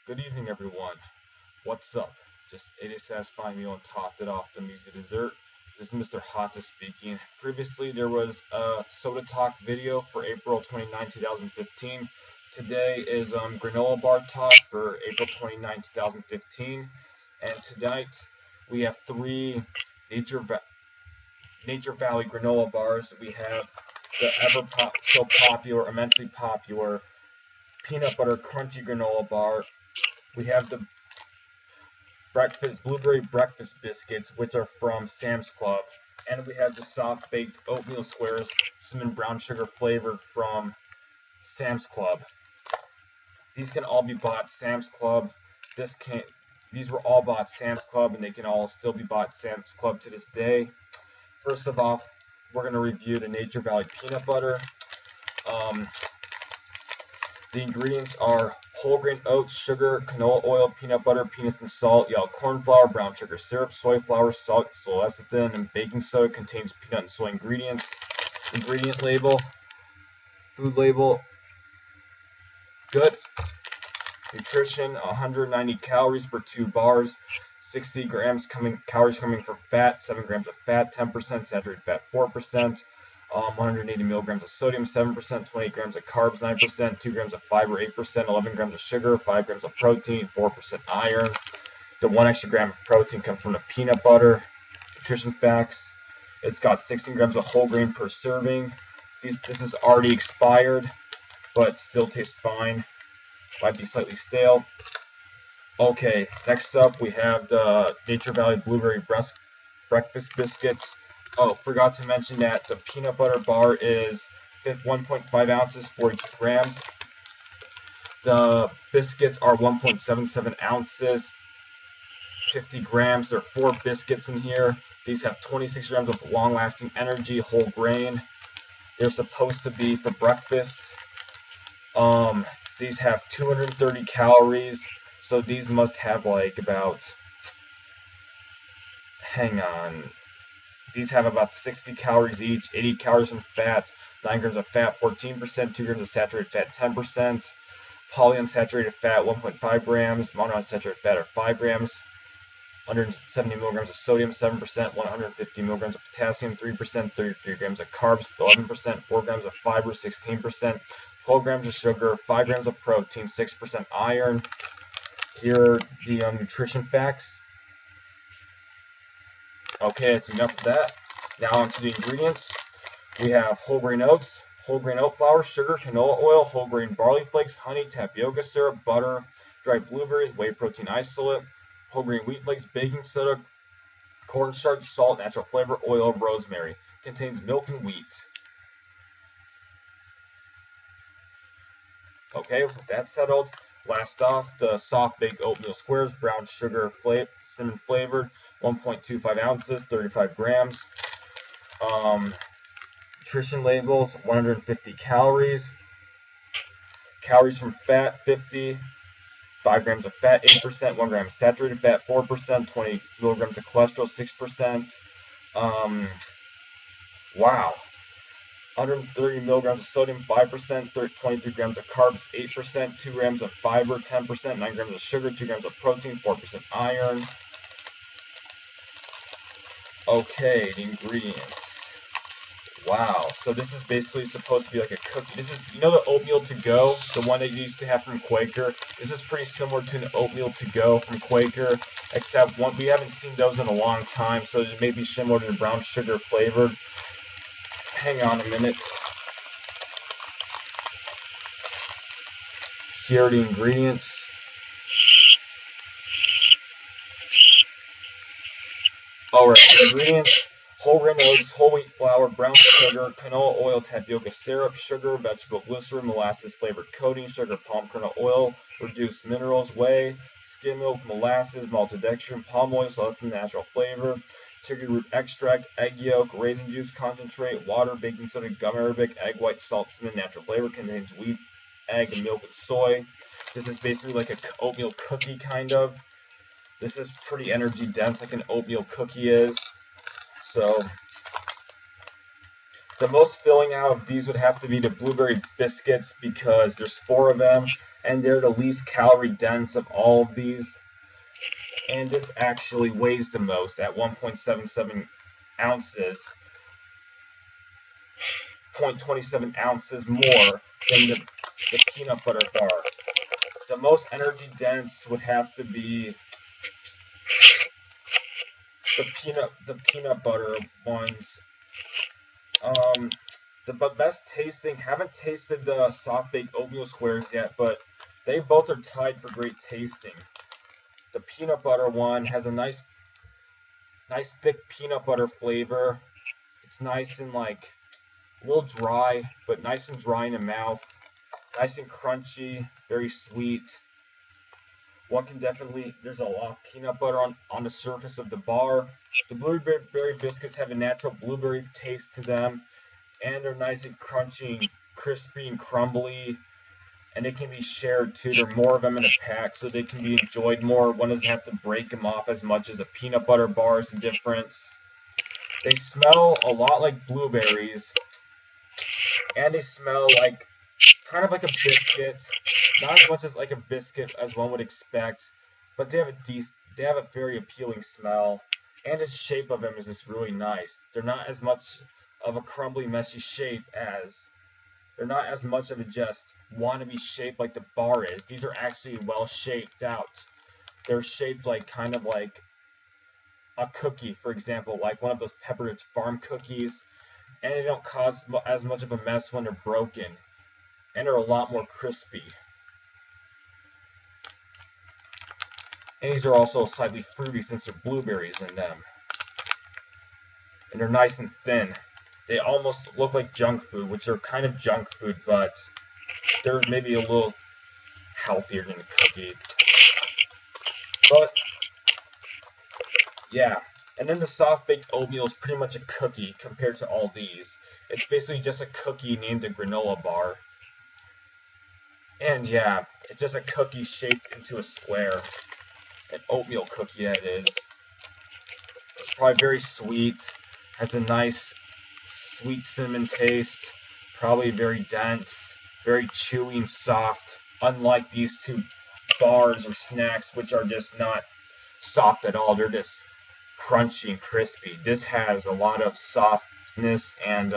Good evening, everyone. What's up? Just ate a satisfying meal and topped it off with easy dessert. This is Mr. Hata speaking. Previously, there was a Soda Talk video for April 29, 2015. Today is granola bar talk for April 29, 2015. And tonight, we have three Nature, Va- Nature Valley granola bars. We have the so popular, immensely popular peanut butter crunchy granola bar. We have the blueberry breakfast biscuits, which are from Sam's Club, and we have the soft baked oatmeal squares, cinnamon brown sugar flavored from Sam's Club. These can all be bought Sam's Club. This can These were all bought Sam's Club, and they can all still be bought Sam's Club to this day. First of all, we're going to review the Nature Valley peanut butter. Um, The ingredients are whole grain oats, sugar, canola oil, peanut butter, peanuts and salt, yellow corn flour, brown sugar syrup, soy flour, salt, soy lecithin, and baking soda. Contains peanut and soy ingredients. Ingredient label, food label, good. Nutrition, 190 calories per 2 bars, 60 calories coming from fat, 7 grams of fat, 10% saturated fat, 4%. 180 milligrams of sodium, 7%, 28 grams of carbs, 9%, 2 grams of fiber, 8%, 11 grams of sugar, 5 grams of protein, 4% iron. The 1 extra gram of protein comes from the peanut butter. Nutrition facts: it's got 16 grams of whole grain per serving. This is already expired, but still tastes fine. Might be slightly stale. Okay, next up we have the Nature Valley Blueberry Breakfast Biscuits. Oh, forgot to mention that the peanut butter bar is 1.5 ounces, 42 grams. The biscuits are 1.77 ounces, 50 grams. There are 4 biscuits in here. These have 26 grams of long-lasting energy, whole grain. They're supposed to be for breakfast. These have 230 calories, so these must have like about, hang on, these have about 60 calories each, 80 calories from fat, 9 grams of fat, 14%, 2 grams of saturated fat, 10%, polyunsaturated fat, 1.5 grams, monounsaturated fat, or 5 grams, 170 milligrams of sodium, 7%, 150 milligrams of potassium, 3%, 33 grams of carbs, 11%, 4 grams of fiber, 16%, 12 grams of sugar, 5 grams of protein, 6% iron. Here are the nutrition facts. Okay, that's enough of that. Now onto the ingredients. We have whole grain oats, whole grain oat flour, sugar, canola oil, whole grain barley flakes, honey, tapioca syrup, butter, dried blueberries, whey protein isolate, whole grain wheat flakes, baking soda, cornstarch, salt, natural flavor, oil of rosemary. Contains milk and wheat. Okay, with that settled, last off, the soft baked oatmeal squares, brown sugar, cinnamon flavored, 1.25 ounces, 35 grams. Nutrition labels: 150 calories. Calories from fat: 50. 5 grams of fat, 8%. 1 gram of saturated fat, 4%. 20 milligrams of cholesterol, 6%. Wow. 130 milligrams of sodium, 5%, 23 grams of carbs, 8%, 2 grams of fiber, 10%, 9 grams of sugar, 2 grams of protein, 4% iron. Okay, the ingredients. Wow, so this is basically supposed to be like a cookie. This is, the oatmeal to go, the one that you used to have from Quaker. This is pretty similar to an oatmeal to go from Quaker, except we haven't seen those in a long time, so it may be similar to the brown sugar flavored. Hang on a minute. Here are the ingredients. Alright, ingredients: whole grain oats, whole wheat flour, brown sugar, canola oil, tapioca syrup, sugar, vegetable glycerin, molasses flavored coating, sugar, palm kernel oil, reduced minerals, whey, skim milk, molasses, maltodextrin, palm oil, lecithin, natural flavor, chicory root extract, egg yolk, raisin juice concentrate, water, baking soda, gum arabic, egg white, salt, cinnamon, natural flavor. Contains wheat, egg, milk, and soy. This is basically like an oatmeal cookie kind of. This is pretty energy dense, like an oatmeal cookie is. So The most filling out of these would have to be the blueberry biscuits because there's 4 of them, and they're the least calorie dense of all of these. And this actually weighs the most at 1.77 ounces, 0.27 ounces more than the peanut butter bar. The most energy dense would have to be the peanut butter ones. The best tasting, haven't tasted the soft baked oatmeal squares yet, but they both are tied for great tasting. The peanut butter one has a nice thick peanut butter flavor. It's nice and like a little dry, but nice and dry in the mouth. Nice and crunchy, very sweet. One can definitely, there's a lot of peanut butter on the surface of the bar. The blueberry biscuits have a natural blueberry taste to them, and they're nice and crunchy, crispy and crumbly, and they can be shared too. There are more of them in a pack, so they can be enjoyed more. One doesn't have to break them off as much as a peanut butter bar is the difference. They smell a lot like blueberries, and they smell like kind of like a biscuit. Not as much as like a biscuit as one would expect, but they have a very appealing smell, and the shape of them is just really nice. They're not as much of a crumbly, messy shape as they're not as much of a just wannabe shape like the bar is. These are actually well shaped out. They're shaped like kind of like a cookie, for example, like one of those Pepperidge Farm cookies, and they don't cause as much of a mess when they're broken, and they're a lot more crispy. And these are also slightly fruity since there are blueberries in them. And they're nice and thin. They almost look like junk food, which are kind of junk food, but they're maybe a little healthier than a cookie. But, yeah. And then the soft baked oatmeal is pretty much a cookie compared to all these. It's basically just a cookie named a granola bar. And yeah, it's just a cookie shaped into a square. An oatmeal cookie, that is. It's probably very sweet. Has a nice sweet cinnamon taste. Probably very dense. Very chewy and soft. Unlike these 2 bars or snacks, which are just not soft at all. They're just crunchy and crispy. This has a lot of softness and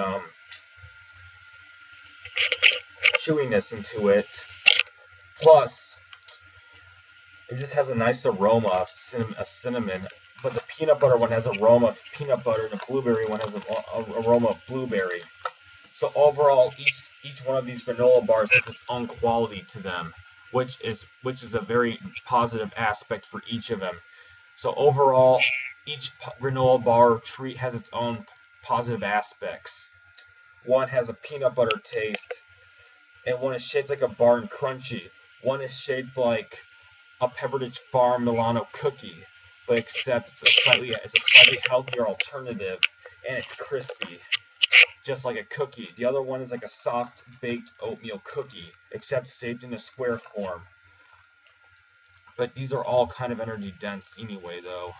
chewiness into it. Plus, it just has a nice aroma of cinnamon. But the peanut butter one has an aroma of peanut butter, and the blueberry one has an aroma of blueberry. So overall, each one of these granola bars has its own quality to them, which is a very positive aspect for each of them. So overall, each granola bar treat has its own positive aspects. One has a peanut butter taste, and one is shaped like a bar and crunchy. One is shaped like a Pepperidge Farm Milano cookie, but except it's a slightly healthier alternative, and it's crispy, just like a cookie. The other one is like a soft baked oatmeal cookie, except shaped in a square form. But these are all kind of energy dense anyway, though.